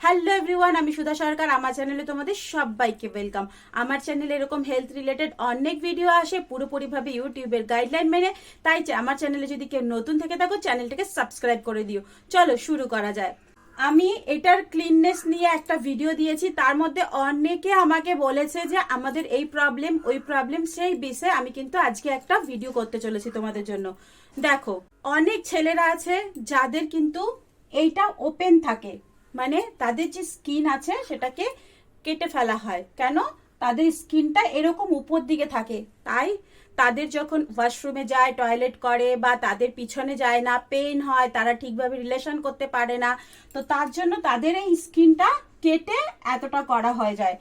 Hello everyone, আমি সুধা সরকার। আমার চ্যানেলে তোমাদের সবাইকে ওয়েলকাম। আমার চ্যানেলে এরকম হেলথ রিলেটেড অনেক ভিডিও আসে পুরোপুরিভাবে ইউটিউবের গাইডলাইন মেনে। তাই আমার চ্যানেলে যদি কেউ নতুন থেকে থাকো, চ্যানেলটাকে সাবস্ক্রাইব করে দিও। চলো শুরু করা যায়। আমি এটার ক্লিননেস নিয়ে একটা ভিডিও দিয়েছি, তার মধ্যে অনেকে আমাকে বলেছে যে আমাদের এই প্রবলেম ওই প্রবলেম, সেই বিষয়ে আমি কিন্তু আজকে একটা ভিডিও করতে চলেছি তোমাদের জন্য। দেখো, অনেক ছেলেরা আছে যাদের কিন্তু এইটা ওপেন থাকে, মানে তাদের যে স্কিন আছে সেটাকে কেটে ফেলা হয়। কেন? তাদের স্কিনটা এরকম উপর দিকে থাকে, তাই তাদের যখন ওয়াশরুমে যায়, টয়লেট করে বা তাদের পিছনে যায় না, পেইন হয়, তারা ঠিকভাবে রিলেশন করতে পারে না, তো তার জন্য তাদের এই স্কিনটা কেটে এতটা করা হয়ে যায়।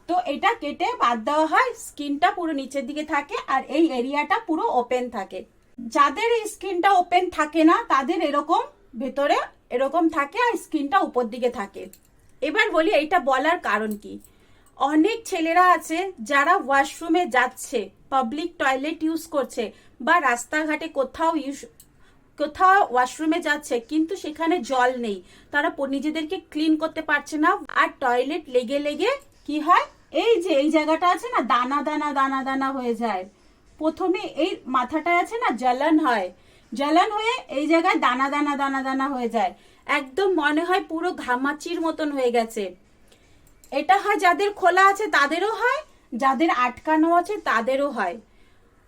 তো এটা কেটে বাদ দেওয়া হয়, স্কিনটা পুরো নিচের দিকে থাকে আর এই এরিয়াটা পুরো ওপেন থাকে। যাদের এই স্কিনটা ওপেন থাকে না, তাদের এরকম ভেতরে এরকম থাকে আর স্কিনটা উপর দিকে থাকে। এবার বলি এইটা বলার কারণ কি। অনেক ছেলেরা আছে যারা ওয়াশরুমে যাচ্ছে, পাবলিক টয়লেট ইউজ করছে বা রাস্তাঘাটে কোথাও ওয়াশরুমে যাচ্ছে, কিন্তু সেখানে জল নেই, তারা নিজেদেরকে ক্লিন করতে পারছে না। আর টয়লেট লেগে লেগে কি হয়, এই যে এই জায়গাটা আছে না, দানা দানা দানা দানা হয়ে যায়। প্রথমে এই মাথাটা আছে না, জ্বলন হয়, জ্বলন হয়ে এই জায়গায় দানা দানা দানা দানা হয়ে যায়, একদম মনে হয় পুরো ঘামাচির মতন হয়ে গেছে। এটা হয় যাদের খোলা আছে তাদেরও হয়, যাদের আটকানো আছে তাদেরও হয়।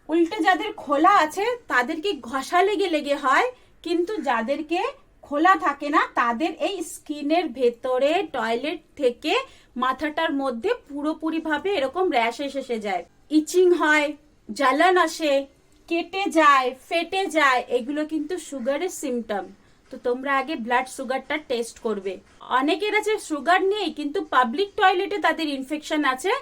উল্টে যাদের খোলা আছে তাদেরকে ঘষা লেগে লেগে হয়, কিন্তু যাদেরকে খোলা থাকে না তাদের এই স্কিনের ভেতরে টয়লেট থেকে মাথাটার মধ্যে পুরোপুরি ভাবে এরকম র্যাশ এসে যায়, ইচিং হয়, জ্বালান আসে, কেটে যায়, ফেটে যায়। এগুলো কিন্তু সুগারের সিমটম। তো তোমরা আগে ব্লাড সুগারটা টেস্ট করবে। অনেকের আছে সুগার নেই কিন্তু পাবলিক টয়লেটে তাদের ইনফেকশন আছে,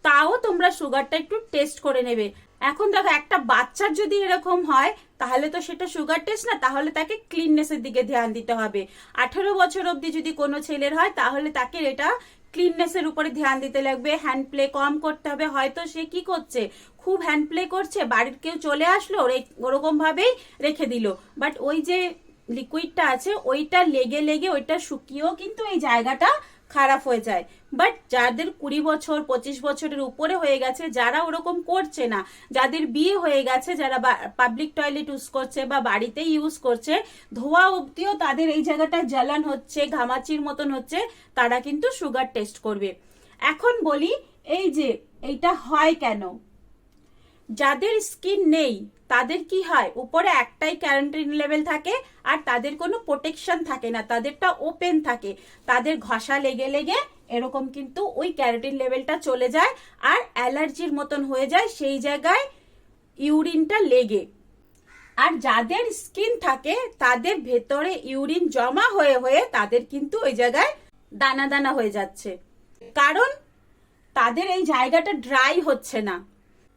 তাও তোমরা সুগারটা একটু টেস্ট করে নেবে। এখন দেখো, একটা বাচ্চার যদি এরকম হয় তাহলে তো সেটা সুগার টেস্ট না, তাহলে তাকে ক্লিননেসের দিকে ধ্যান দিতে হবে। 18 বছর অবধি যদি কোনো ছেলের হয় তাহলে তাকে এটা ক্লিননেসের উপরে ধ্যান দিতে লাগবে। হ্যান্ড প্লে কম করতে হবে। হয়তো সে কি করছে, খুব হ্যান্ড প্লে করছে, বাড়ির কেউ চলে আসলো, ওরকম ভাবেই রেখে দিল, বাট ওই যে লিকুইডটা আছে ওইটা লেগে লেগে ওইটা শুকিয়েও কিন্তু এই জায়গাটা খারাপ হয়ে যায়। বাট যাদের 20 বছর 25 বছরের উপরে হয়ে গেছে, যারা ওরকম করছে না, যাদের বিয়ে হয়ে গেছে, যারা পাবলিক টয়লেট ইউজ করছে বা বাড়িতেই ইউজ করছে, ধোয়া অবধিও তাদের এই জায়গাটা জ্বালান হচ্ছে, ঘামাচির মতন হচ্ছে, তারা কিন্তু সুগার টেস্ট করবে। এখন বলি, এই যে এইটা হয় কেন। যাদের স্কিন নেই তাদের কি হয়, উপরে একটাই ক্যারাটিন লেভেল থাকে আর তাদের কোনো প্রোটেকশন থাকে না, তাদেরটা ওপেন থাকে, তাদের ঘষা লেগে লেগে এরকম কিন্তু ওই ক্যারাটিন লেভেলটা চলে যায় আর অ্যালার্জির মতন হয়ে যায় সেই জায়গায় ইউরিনটা লেগে। আর যাদের স্কিন থাকে তাদের ভেতরে ইউরিন জমা হয়ে হয়ে তাদের কিন্তু ওই জায়গায় দানা দানা হয়ে যাচ্ছে, কারণ তাদের এই জায়গাটা ড্রাই হচ্ছে না।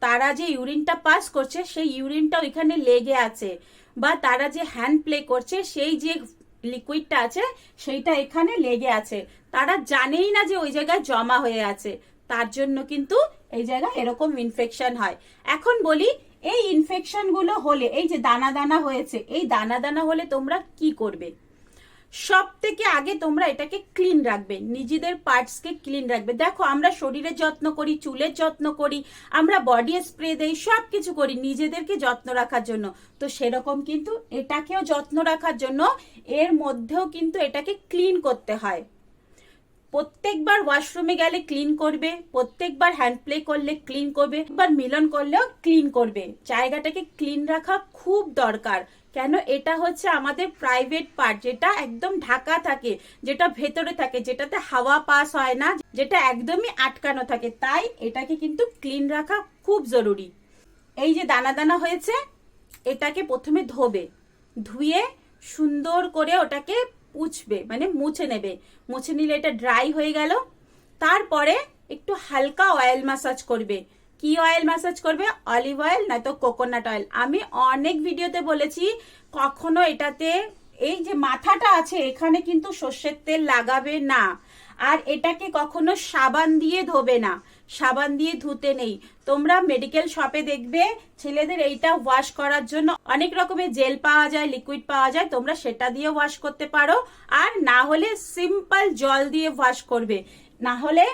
তারা যে ইউরিনটা পাস করছে সেই ইউরিনটা ওইখানে লেগে আছে, বা তারা যে হ্যান্ড প্লে করছে সেই যে লিকুইডটা আছে সেইটা এখানে লেগে আছে, তারা জানেই না যে ওই জায়গায় জমা হয়ে আছে। তার জন্য কিন্তু এই জায়গায় এরকম ইনফেকশন হয়। এখন বলি, এই ইনফেকশন গুলো হলে, এই যে দানা দানা হয়েছে, এই দানা দানা হলে তোমরা কি করবে? সব থেকে আগে তোমরা এটাকে ক্লিন রাখবে, নিজেদের পার্টসকে ক্লিন রাখবে। দেখো, আমরা শরীরের যত্ন করি, চুলের যত্ন করি, আমরা বডি স্প্রে দেই, সব কিছু করি নিজেদেরকে যত্ন রাখার জন্য। তো সেরকম কিন্তু এটাকেও যত্ন রাখার জন্য এর মধ্যেও কিন্তু এটাকে ক্লিন করতে হয়। প্রত্যেকবার ওয়াশরুমে গেলে ক্লিন করবে, প্রত্যেকবার হ্যান্ড প্লে করলে ক্লিন করবে, একবার মিলন করলেও ক্লিন করবে। জায়গাটাকে ক্লিন রাখা খুব দরকার। কেন? এটা হচ্ছে আমাদের প্রাইভেট পার্ট, যেটা একদম ঢাকা থাকে, যেটা ভেতরে থাকে, যেটাতে হাওয়া পাস হয় না, যেটা একদমই আটকানো থাকে। তাই এটাকে কিন্তু ক্লিন রাখা খুব জরুরি। এই যে দানা দানা হয়েছে, এটাকে প্রথমে ধোবে, ধুয়ে সুন্দর করে ওটাকে পুছবে, মানে মুছে নেবে। মুছে নিলে এটা ড্রাই হয়ে গেল। তারপরে একটু হালকা অয়েল ম্যাসাজ করবে। কি অয়েল ম্যাসাজ করবে? অলিভ অয়েল নয়তো কোকোনাট অয়েল। আমি অনেক ভিডিওতে বলেছি, কখনো এটাতে এই যে মাথাটা আছে এখানে কিন্তু সর্ষের তেল লাগাবে না, আর এটাকে কখনো সাবান দিয়ে ধোবে না। সাবান দিয়ে ধুতে নেই। তোমরা মেডিকেল শপে দেখবে ছেলেদের এইটা ওয়াশ করার জন্য অনেক রকমের জেল পাওয়া যায়, লিকুইড পাওয়া যায়, তোমরা সেটা দিয়ে ওয়াশ করতে পারো। আর না হলে সিম্পল জল দিয়ে ওয়াশ করবে। না হলে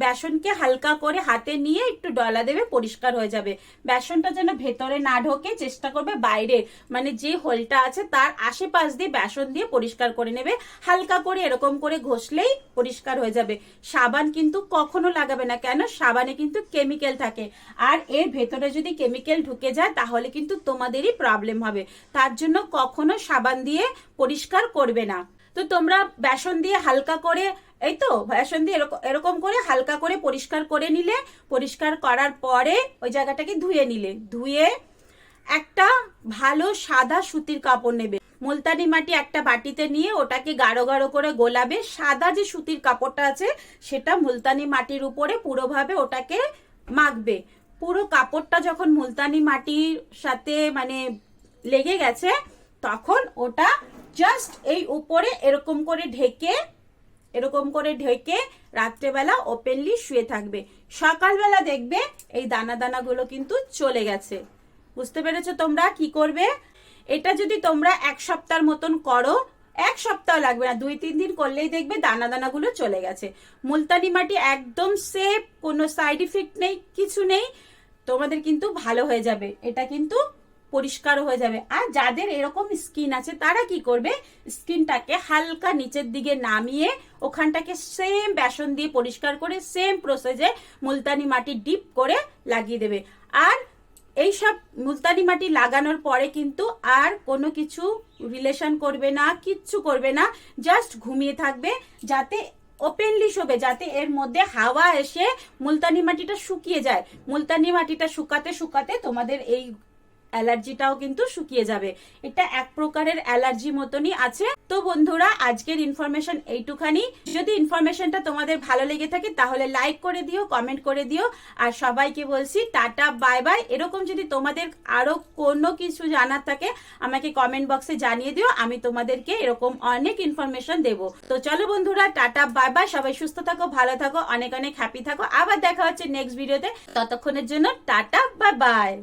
বেসনকে হালকা করে হাতে নিয়ে একটু ডলা দেবে, পরিষ্কার হয়ে যাবে। বেসনটা যেন ভেতরে না ঢোকে, চেষ্টা করবে বাইরে মানে যে হোলটা আছে তার আশেপাশ দিয়ে বেসন দিয়ে পরিষ্কার করে নেবে। হালকা করে এরকম করে ঘষলেই পরিষ্কার হয়ে যাবে। সাবান কিন্তু কখনো লাগাবে না, কেন? সাবানে কিন্তু কেমিক্যাল থাকে, আর এর ভেতরে যদি কেমিক্যাল ঢুকে যায় তাহলে কিন্তু তোমাদেরই প্রবলেম হবে। তার জন্য কখনো সাবান দিয়ে পরিষ্কার করবে না। তো তোমরা বেসন দিয়ে হালকা করে, এই তো বেসন দিয়ে এরকম করে হালকা করে পরিষ্কার করে নিলে। পরিষ্কার করার পরে ওই জায়গাটাকে ধুয়ে নিলে। ধুয়ে একটা ভালো সাদা সুতির কাপড় নেবে। মুলতানি মাটি একটা বাটিতে নিয়ে ওটাকে গাঢ় গাঢ় করে গোলাবে। সাদা যে সুতির কাপড়টা আছে সেটা মুলতানি মাটির উপরে পুরোভাবে ওটাকে মাখবে। পুরো কাপড়টা যখন মুলতানি মাটির সাথে মানে লেগে গেছে তখন ওটা জাস্ট এই উপরে এরকম করে ঢেকে রাত্রেবেলা ওপেনলি শুয়ে থাকবে। সকালবেলা দেখবে এই দানা দানাগুলো কিন্তু চলে গেছে। বুঝতে পেরেছো তোমরা কি করবে? এটা যদি তোমরা 1 সপ্তাহ মতন করো, 1 সপ্তাহ লাগবে না, 2-3 দিন করলেই দেখবে দানা দানাগুলো চলে গেছে। মুলতানি মাটি একদম সেফ, কোনো সাইড ইফেক্ট নেই, কিছু নেই, তোমাদের কিন্তু ভালো হয়ে যাবে। এটা কিন্তু পরিষ্কার হয়ে যাবে। আর যাদের এরকম স্কিন আছে তারা কি করবে, স্কিনটাকে হালকা নিচের দিকে নামিয়ে ওখানটাকে সেম বেসন দিয়ে পরিষ্কার করে সেম প্রসেসে মুলতানি মাটি ডিপ করে লাগিয়ে দেবে। আর এই সব মুলতানি মাটি লাগানোর পরে কিন্তু আর কোনো কিছু রিলেশন করবে না, কিচ্ছু করবে না, জাস্ট ঘুমিয়ে থাকবে, যাতে ওপেনলি শোবে, যাতে এর মধ্যে হাওয়া এসে মুলতানি মাটিটা শুকিয়ে যায়। মুলতানি মাটিটা শুকাতে শুকাতে তোমাদের এই অ্যালার্জিটাও কিন্তু শুকিয়ে যাবে। এটা এক প্রকারের অ্যালার্জি মতনই আছে। তো বন্ধুরা, আজকের ইনফরমেশন এইটুখানি। যদি ইনফরমেশনটা তোমাদের ভালো লেগে থাকে তাহলে লাইক করে দিও, কমেন্ট করে দিও। আর সবাইকে বলছি টাটা বাই বাই। এরকম যদি তোমাদের আরো কোনো কিছু জানার থাকে আমাকে কমেন্ট বক্সে জানিয়ে দিও, আমি তোমাদেরকে এরকম অনেক ইনফরমেশন দেব। তো চলো বন্ধুরা, টাটা বাই বাই। সবাই সুস্থ থাকো, ভালো থাকো, অনেক অনেক হ্যাপি থাকো। আবার দেখা হচ্ছে নেক্সট ভিডিওতে। ততক্ষণের জন্য টাটা বাই বাই।